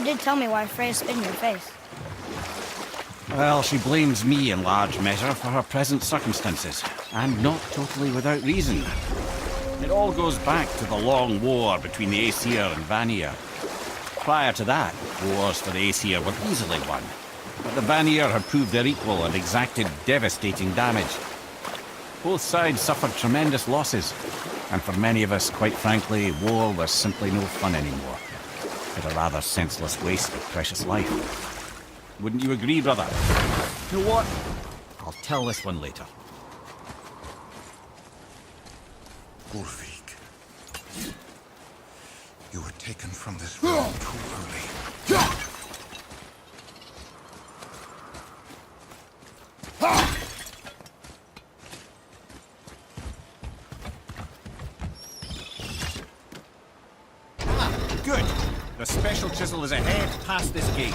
did tell me why Freya spit in your face. Well, she blames me in large measure for her present circumstances, and not totally without reason. It all goes back to the long war between the Aesir and Vanir. Prior to that, wars for the Aesir were easily won, but the Vanir had proved their equal and exacted devastating damage. Both sides suffered tremendous losses, and for many of us, quite frankly, war was simply no fun anymore. But a rather senseless waste of precious life. Wouldn't you agree, brother? You know what? I'll tell this one later. Ulfik, you were taken from this realm too early. Good. The special chisel is ahead past this gate.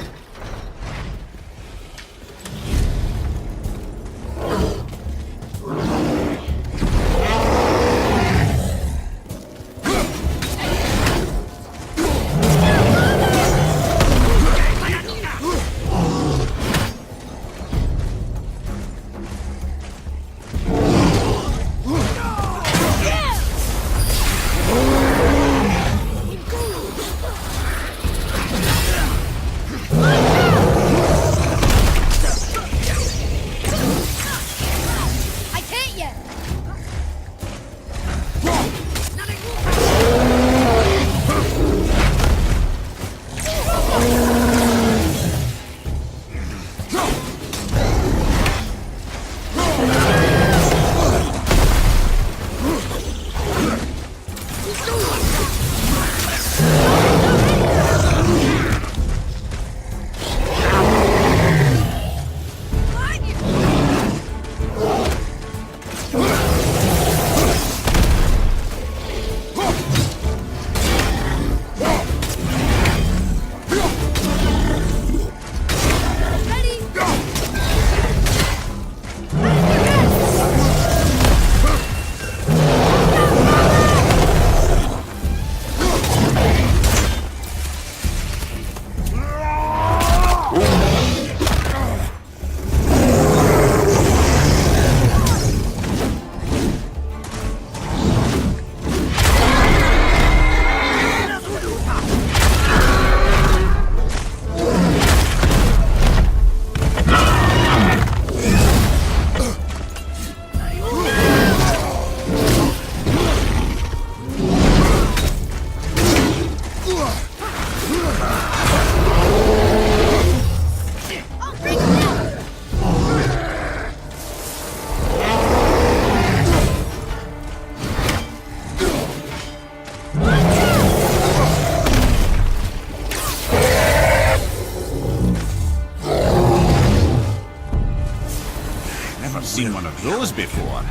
Seen one of those before.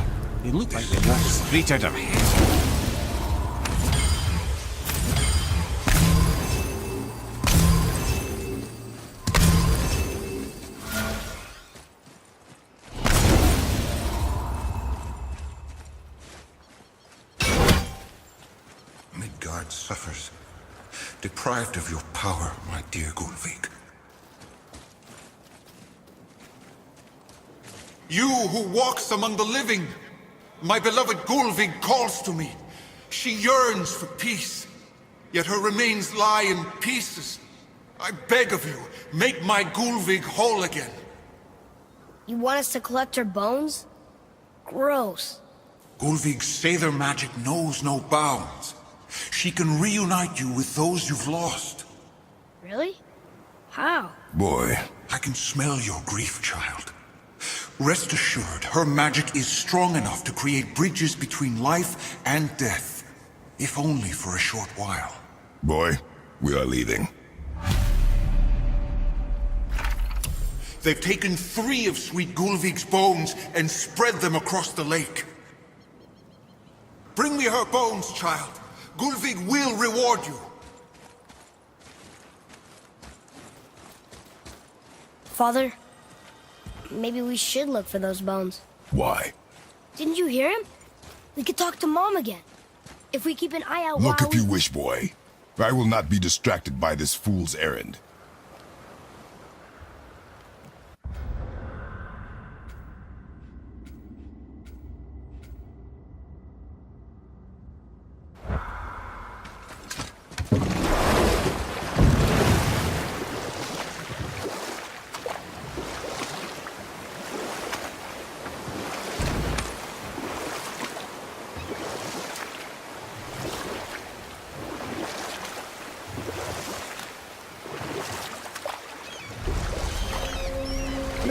They look like they walked straight out of heaven. Midgard suffers, deprived of your power, my dear Gulvik. You who walks among the living, my beloved Gulvig calls to me. She yearns for peace, yet her remains lie in pieces. I beg of you, make my Gulvig whole again. You want us to collect her bones? Gross. Gulvig's Sather magic knows no bounds. She can reunite you with those you've lost. Really? How? Boy. I can smell your grief, child. Rest assured, her magic is strong enough to create bridges between life and death, if only for a short while. Boy, we are leaving. They've taken 3 of Sweet Gulvig's bones and spread them across the lake. Bring me her bones, child. Gulvig will reward you. Father, maybe we should look for those bones. Why? Didn't you hear him? We could talk to Mom again. If we keep an eye out Look while if you wish, boy. I will not be distracted by this fool's errand.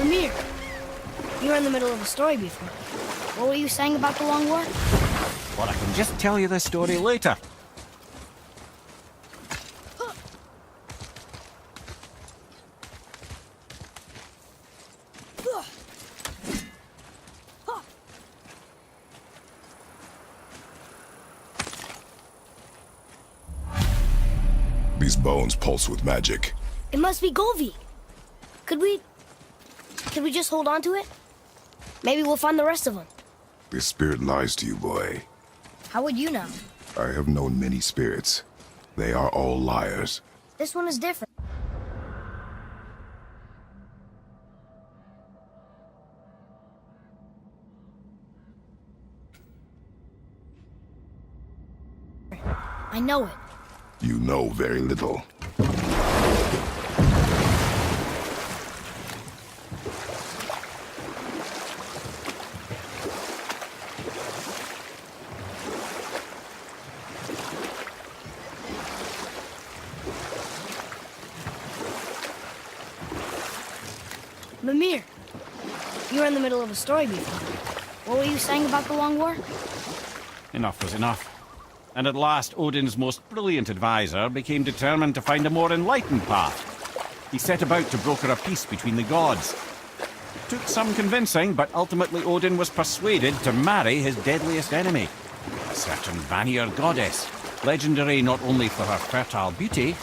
Mimir, you were in the middle of a story before. What were you saying about the Long War? Well, I can just tell you this story later. These bones pulse with magic. It must be Golvi. Could we just hold on to it? Maybe we'll find the rest of them. This spirit lies to you, boy. How would you know? I have known many spirits. They are all liars. This one is different. I know it. You know very little. Mimir, you were in the middle of a story before. What were you saying about the Long War? Enough was enough. And at last, Odin's most brilliant advisor became determined to find a more enlightened path. He set about to broker a peace between the gods. It took some convincing, but ultimately Odin was persuaded to marry his deadliest enemy, a certain Vanir goddess, legendary not only for her fertile beauty,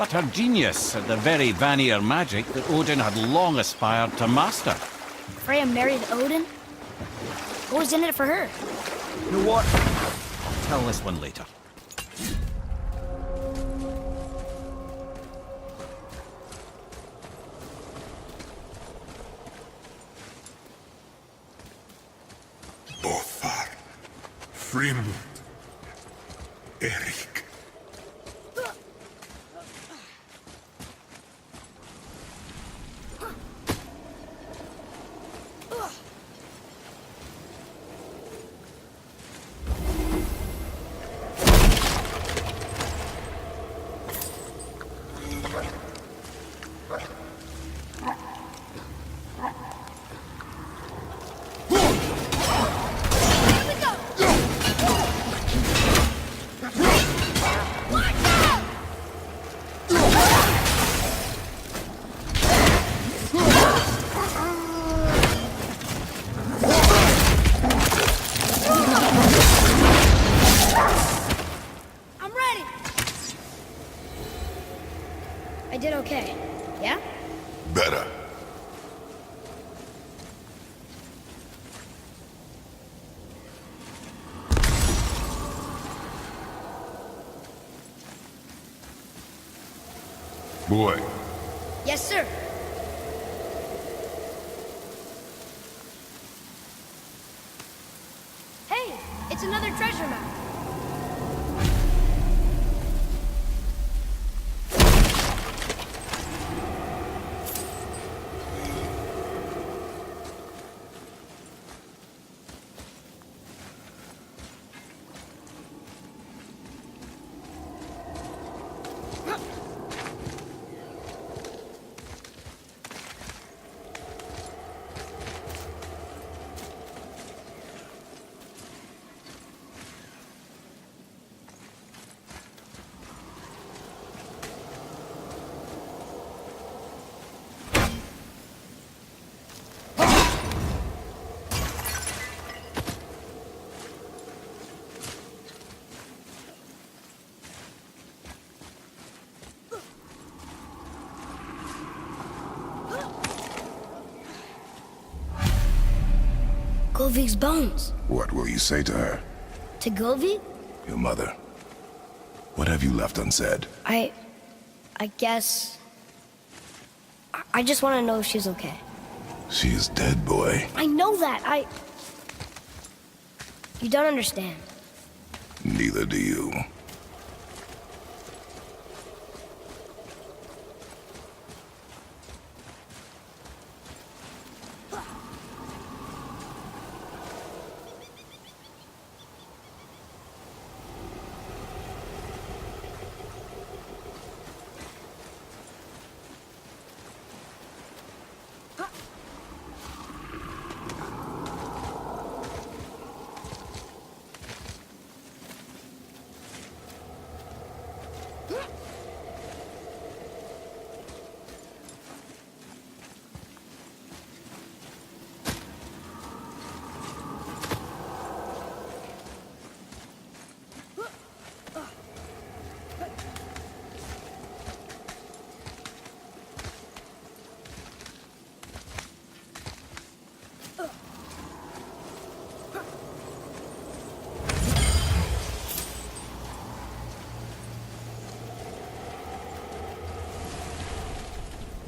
but her genius at the very Vanir magic that Odin had long aspired to master. Freya married Odin? What was in it for her? You know what? I'll tell this one later. Bothar, Frimund, Erik. I did okay. Yeah? Better. Boy, Yes, sir. Hey, it's another treasure map. Golvik's bones. what will you say to her? To Golvik? Your mother. What have you left unsaid? I guess... I just want to know if she's okay. She is dead, boy. I know that, You don't understand. Neither do you.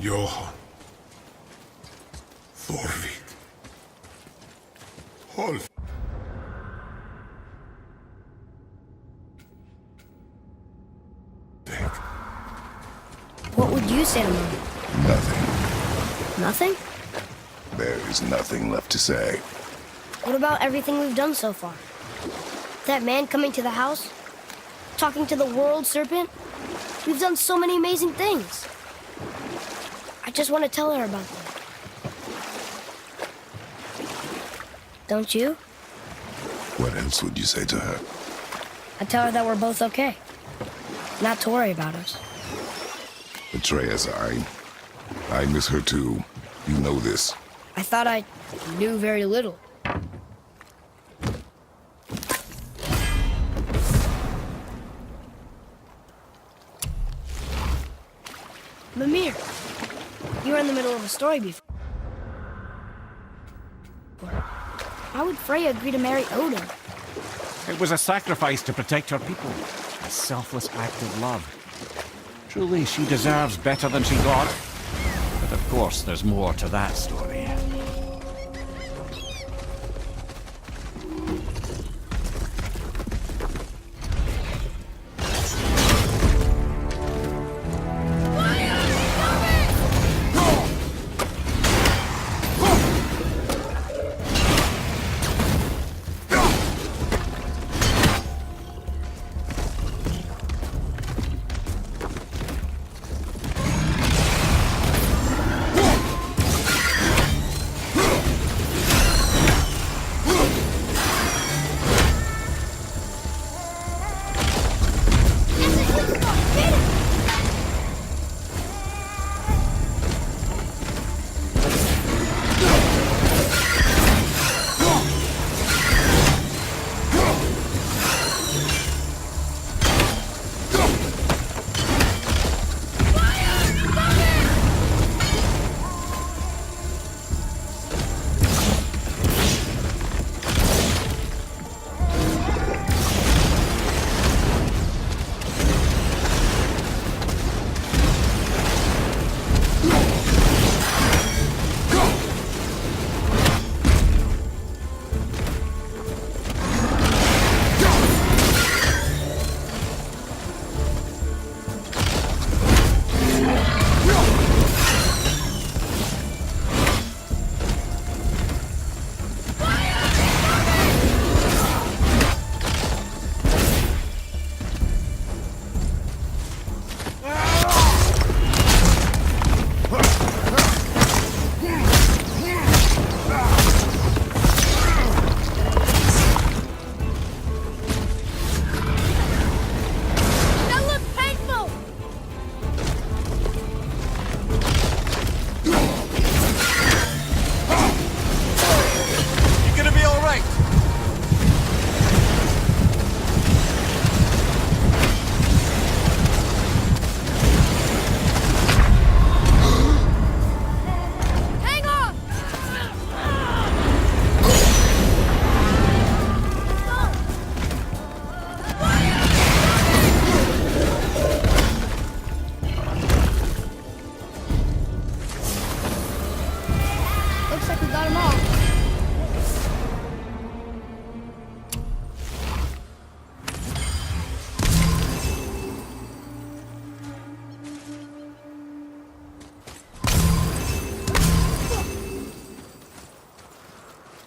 Johan. Thorvik. Holf. What would you say to Mom? Nothing. Nothing? There is nothing left to say. What about everything we've done so far? That man coming to the house? Talking to the world serpent? We've done so many amazing things. I just want to tell her about them. Don't you? What else would you say to her? I tell her that we're both okay. Not to worry about us. Atreus, I miss her too. You know this. I thought I knew very little. Mimir, you were in the middle of a story before. Why would Freya agree to marry Odin? It was a sacrifice to protect her people. A selfless act of love. Truly, she deserves better than she got. But of course, there's more to that story.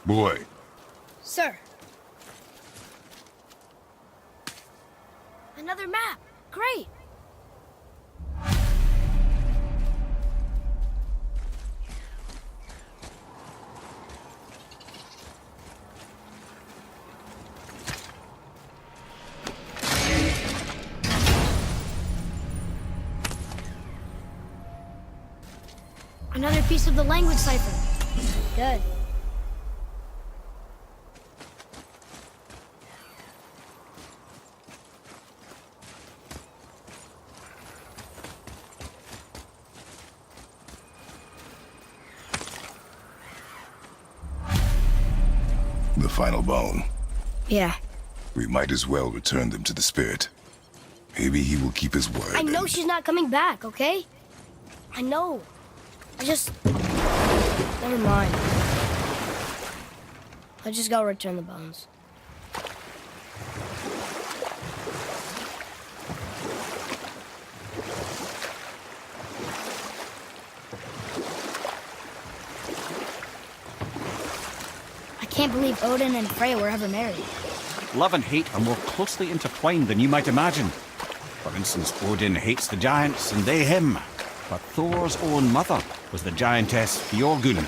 Boy, Sir. Another map. Great. Another piece of the language cipher. Good. the final bone. Yeah. We might as well return them to the spirit. Maybe he will keep his word. I know she's not coming back, okay? I know. Never mind. I'll just go return the bones. I can't believe Odin and Freya were ever married. Love and hate are more closely intertwined than you might imagine. For instance, Odin hates the giants and they him. But Thor's own mother was the giantess Fjorgun,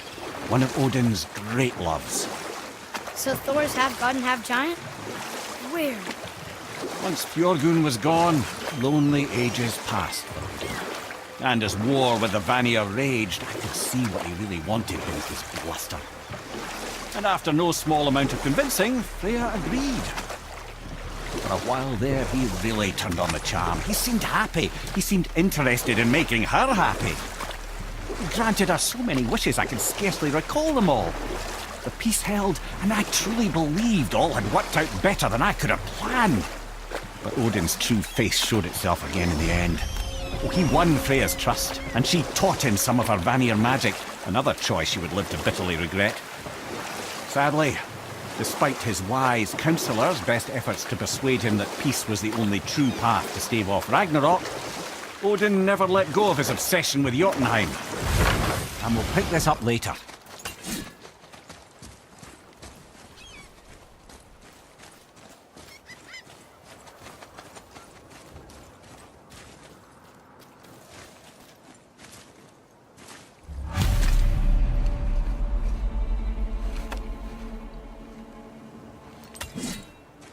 one of Odin's great loves. So Thor's half god and half giant? Weird. Once Fjorgun was gone, lonely ages passed. And as war with the Vanir raged, I could see what he really wanted with his bluster. And after no small amount of convincing, Freya agreed. For a while there, he really turned on the charm. He seemed happy. He seemed interested in making her happy. He granted her so many wishes I can scarcely recall them all. The peace held, and I truly believed all had worked out better than I could have planned. But Odin's true face showed itself again in the end. Oh, he won Freya's trust, and she taught him some of her Vanir magic, another choice she would live to bitterly regret. Sadly, despite his wise counsellors' best efforts to persuade him that peace was the only true path to stave off Ragnarok, Odin never let go of his obsession with Jotunheim. And we'll pick this up later.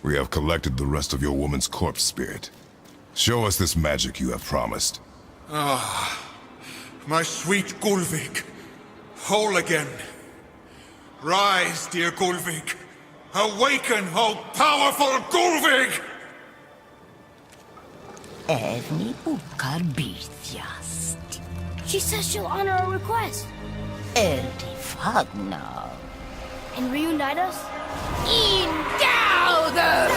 We have collected the rest of your woman's corpse spirit. Show us this magic you have promised. My sweet Gulvik, whole again. Rise, dear Gulvik. Awaken, O powerful Gulvik! Evni bukar birthjast. She says she'll honor our request. Eldi fagnar. And reunite us? Indauder!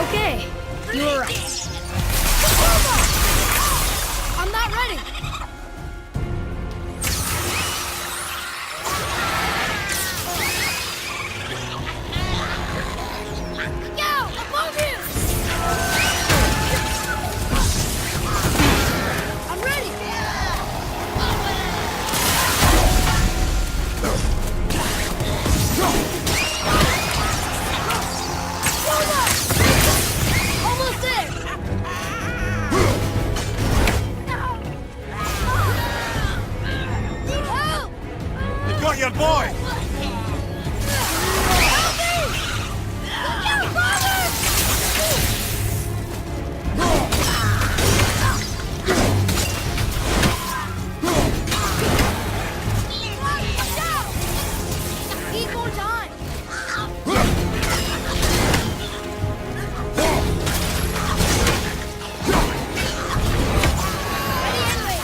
Okay, you were right. I'm not ready. Yo, above you! I'm ready. Almost there. Help! You got your boy! Help me! Look out, father! Watch out! Need more time. Ready anyway.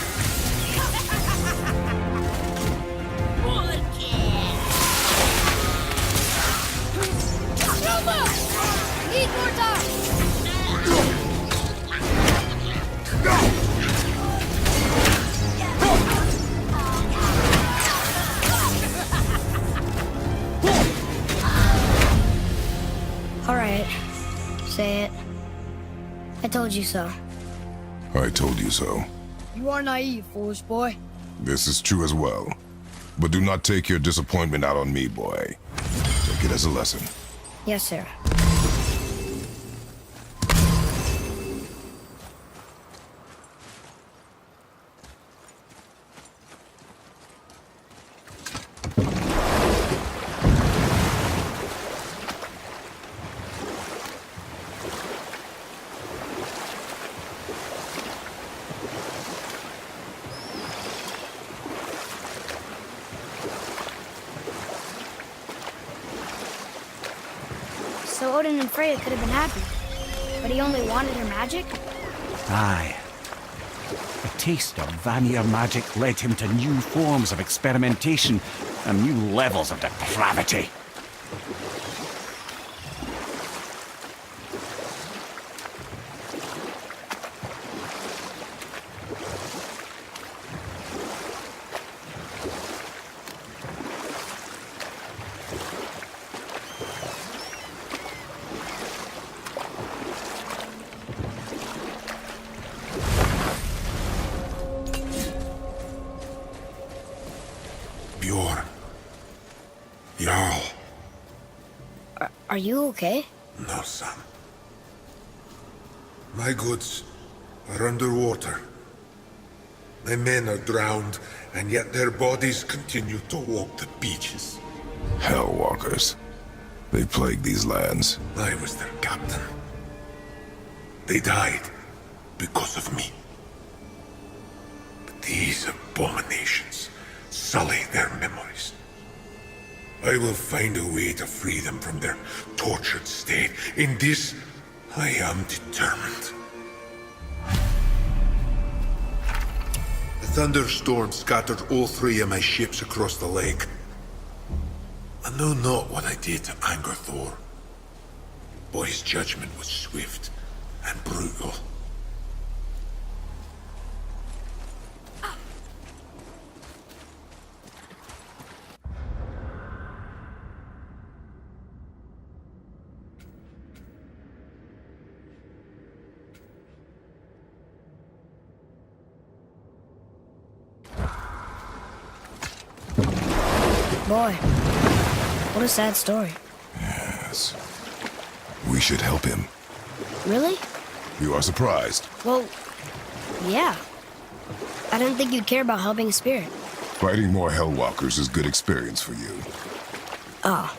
Roma! Need more time. All right. Say it. I told you so. I told you so. You are naive, foolish boy. This is true as well. But do not take your disappointment out on me, boy. Take it as a lesson. Yes, sir. So Odin and Freya could have been happy. But he only wanted her magic? Aye. A taste of Vanir magic led him to new forms of experimentation and new levels of depravity. Bjorn. Jarl. Are you okay? No, son. My goods are underwater. My men are drowned, and yet their bodies continue to walk the beaches. Hellwalkers. They plague these lands. I was their captain. They died because of me. But these abominations sully their memories. I will find a way to free them from their tortured state. In this, I am determined. A thunderstorm scattered all 3 of my ships across the lake. I know not what I did to anger Thor, but his judgment was swift and brutal. Boy, what a sad story. Yes. We should help him. Really? You are surprised. Well, yeah. I didn't think you'd care about helping a spirit. Fighting more Hellwalkers is good experience for you. Oh.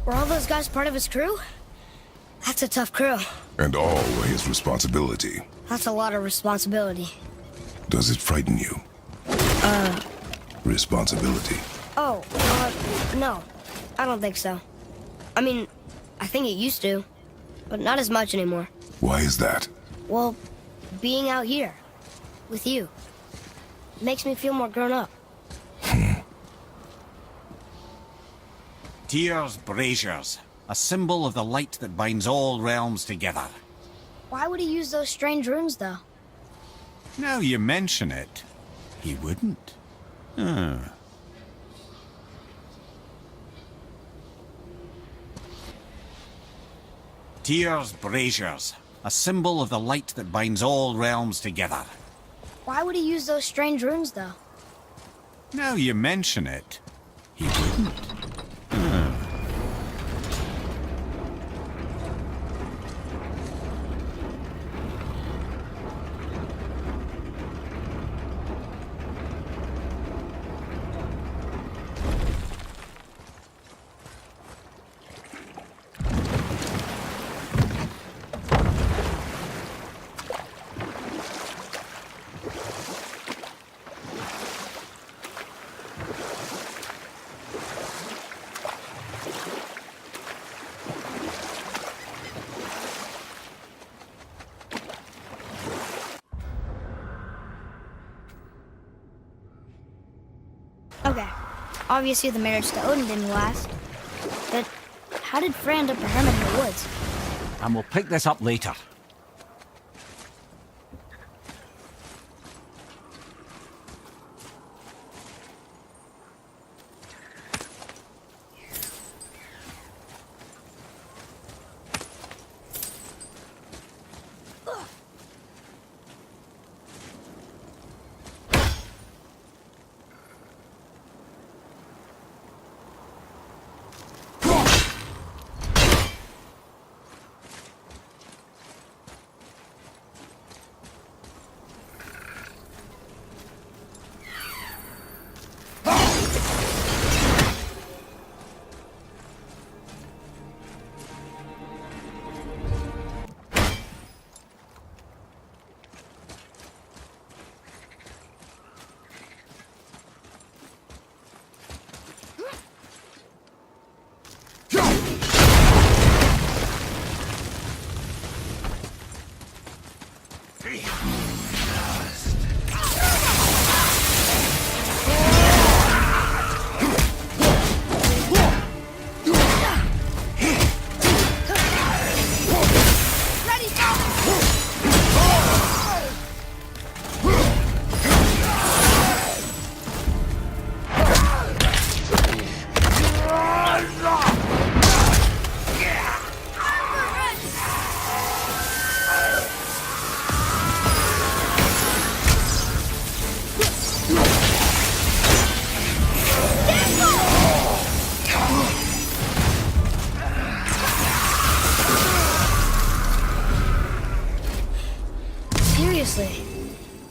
Were all those guys part of his crew? That's a tough crew. And all were his responsibility. That's a lot of responsibility. Does it frighten you? Responsibility. Oh, no. I don't think so. I mean, I think it used to, but not as much anymore. Why is that? Well, being out here, with you, makes me feel more grown up. Tyr's braziers, a symbol of the light that binds all realms together. Why would he use those strange runes, though? Now you mention it, he wouldn't. Tyr's braziers, a symbol of the light that binds all realms together. Why would he use those strange runes, though? Now you mention it, he wouldn't. Okay. Obviously the marriage to Odin didn't last. But how did Frey end up a hermit in the woods? And we'll pick this up later.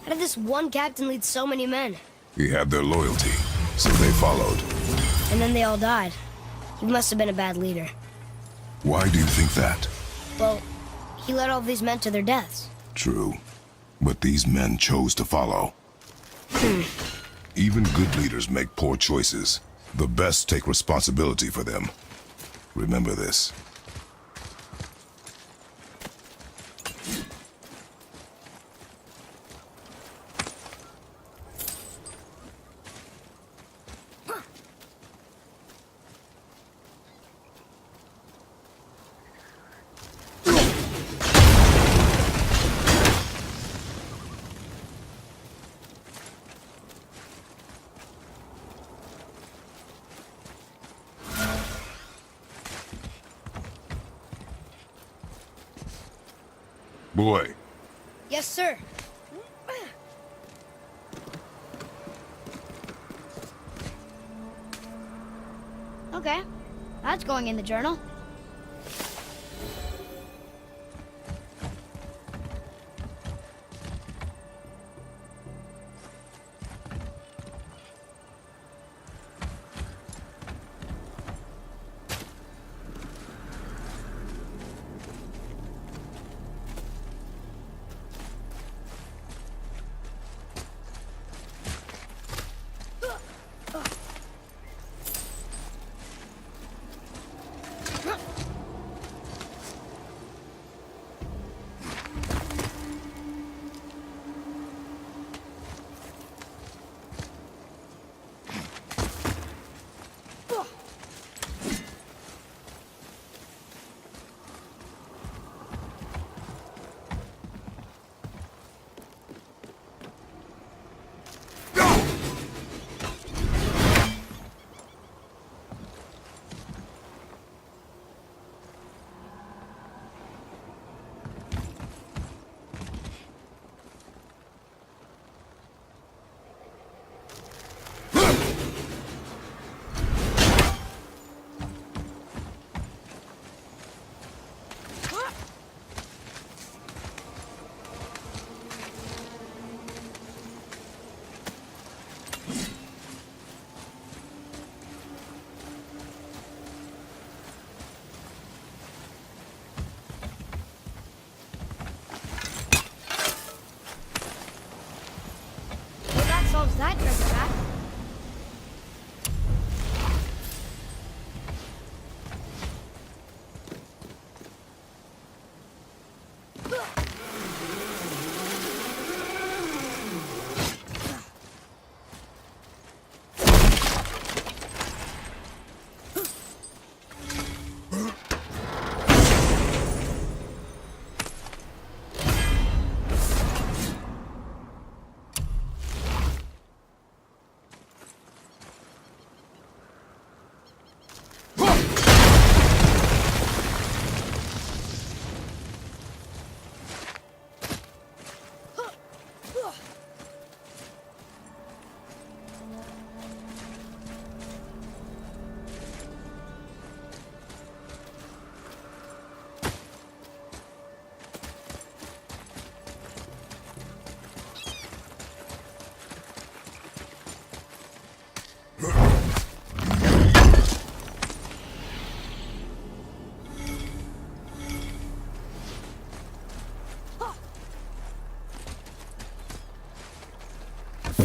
How did this one captain lead so many men? He had their loyalty, so they followed. And then they all died. He must have been a bad leader. Why do you think that? Well, he led all of these men to their deaths. True. But these men chose to follow. Even good leaders make poor choices. The best take responsibility for them. Remember this. Boy. Yes, sir. Okay. That's going in the journal. Solves that treasure map.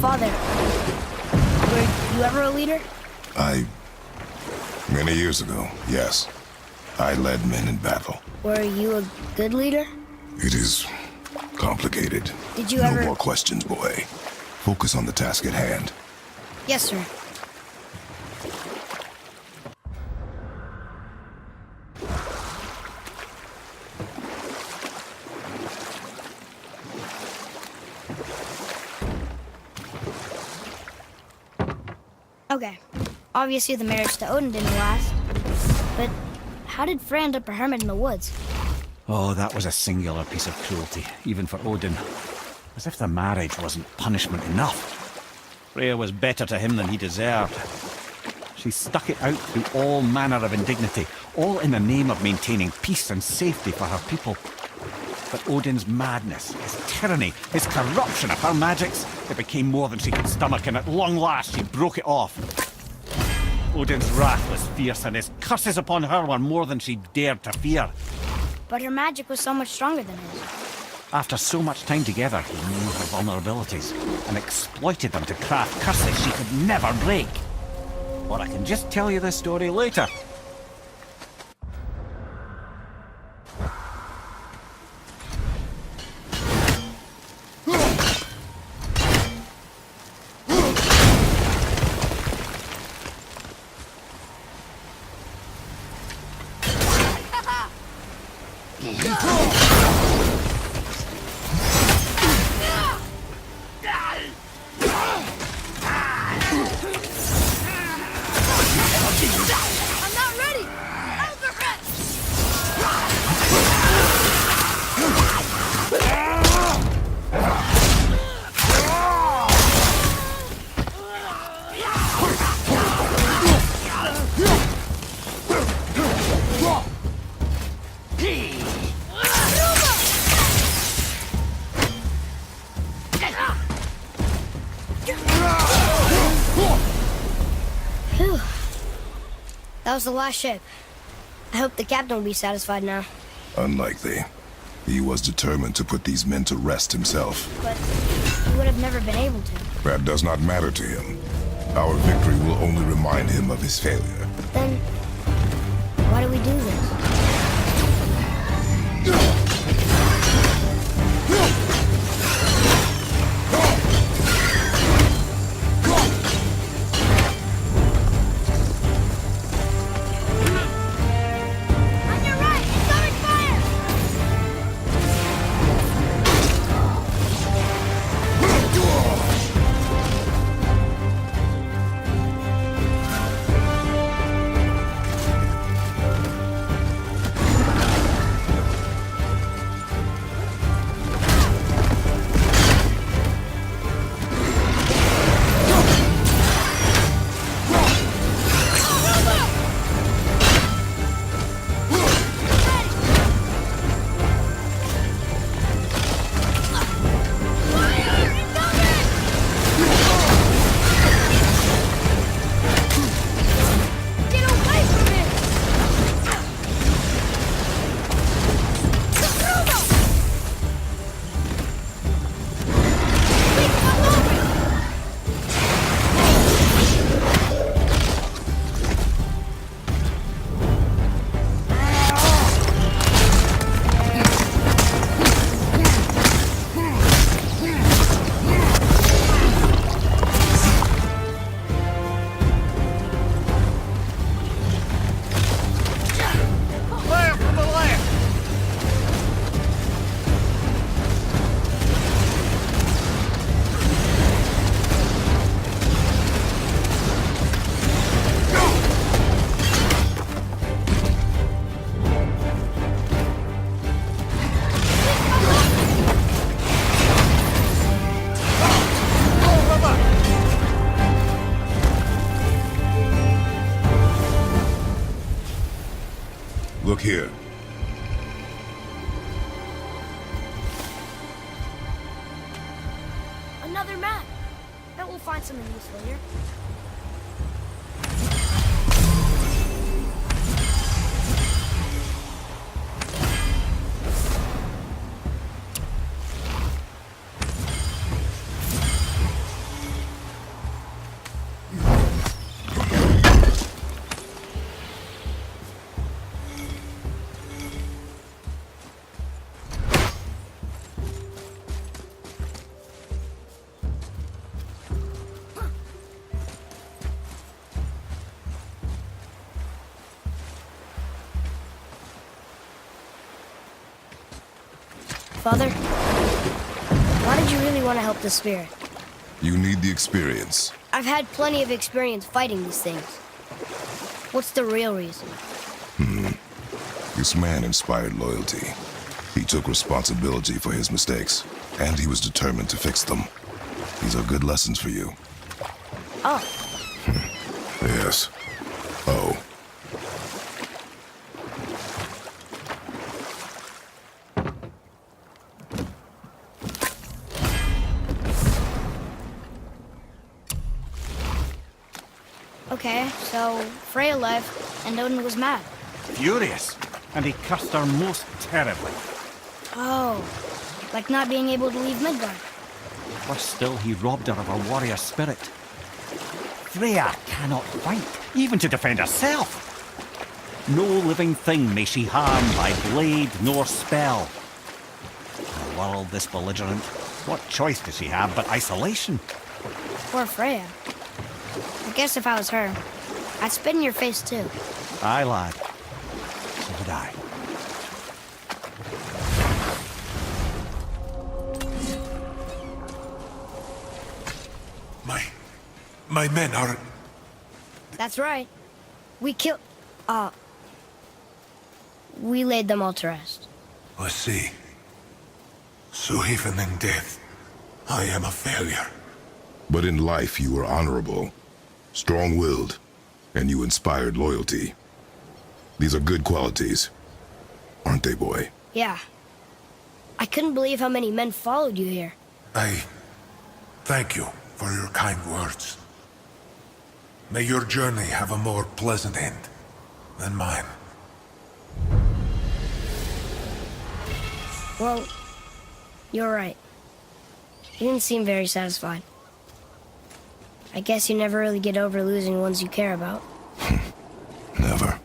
Father, were you ever a leader? Many years ago, yes. I led men in battle. Were you a good leader? It is complicated. Did you no ever... more questions, boy. Focus on the task at hand. Yes, sir. Okay. Obviously the marriage to Odin didn't last. But how did Frey end up a hermit in the woods? Oh, that was a singular piece of cruelty, even for Odin. As if the marriage wasn't punishment enough. Freya was better to him than he deserved. She stuck it out through all manner of indignity, all in the name of maintaining peace and safety for her people. But Odin's madness, his tyranny, his corruption of her magics, it became more than she could stomach, and at long last she broke it off. Odin's wrath was fierce, and his curses upon her were more than she dared to fear. But her magic was so much stronger than his. After so much time together, he knew her vulnerabilities and exploited them to craft curses she could never break. Or I can just tell you this story later. I'm not ready! Phew. That was the last ship. I hope the captain will be satisfied now. Unlikely. He was determined to put these men to rest himself. But he would have never been able to. That does not matter to him. Our victory will only remind him of his failure. Then, why do we do this? On your right! Incoming fire! Get away from him! Left from the left! Look here. Another map! Bet we'll find something useful here. Father, why did you really want to help the spirit? You need the experience. I've had plenty of experience fighting these things. What's the real reason? This man inspired loyalty. He took responsibility for his mistakes, and he was determined to fix them. These are good lessons for you. Oh, Yes. Oh. okay, so Freya left, and Odin was mad. Furious, and he cursed her most terribly. Oh, like not being able to leave Midgard. Worse still, he robbed her of her warrior spirit. Freya cannot fight, even to defend herself. No living thing may she harm by blade nor spell. In a world this belligerent, what choice does she have but isolation? Poor Freya. I guess if I was her, I'd spit in your face too. Aye, lad. So would I. My men are... That's right. We killed... we laid them all to rest. I see. So even in death, I am a failure. But in life, you were honorable, strong-willed, and you inspired loyalty. These are good qualities, aren't they, boy? Yeah. I couldn't believe how many men followed you here. I thank you for your kind words. May your journey have a more pleasant end than mine. Well, you're right. You didn't seem very satisfied. I guess you never really get over losing ones you care about. Never.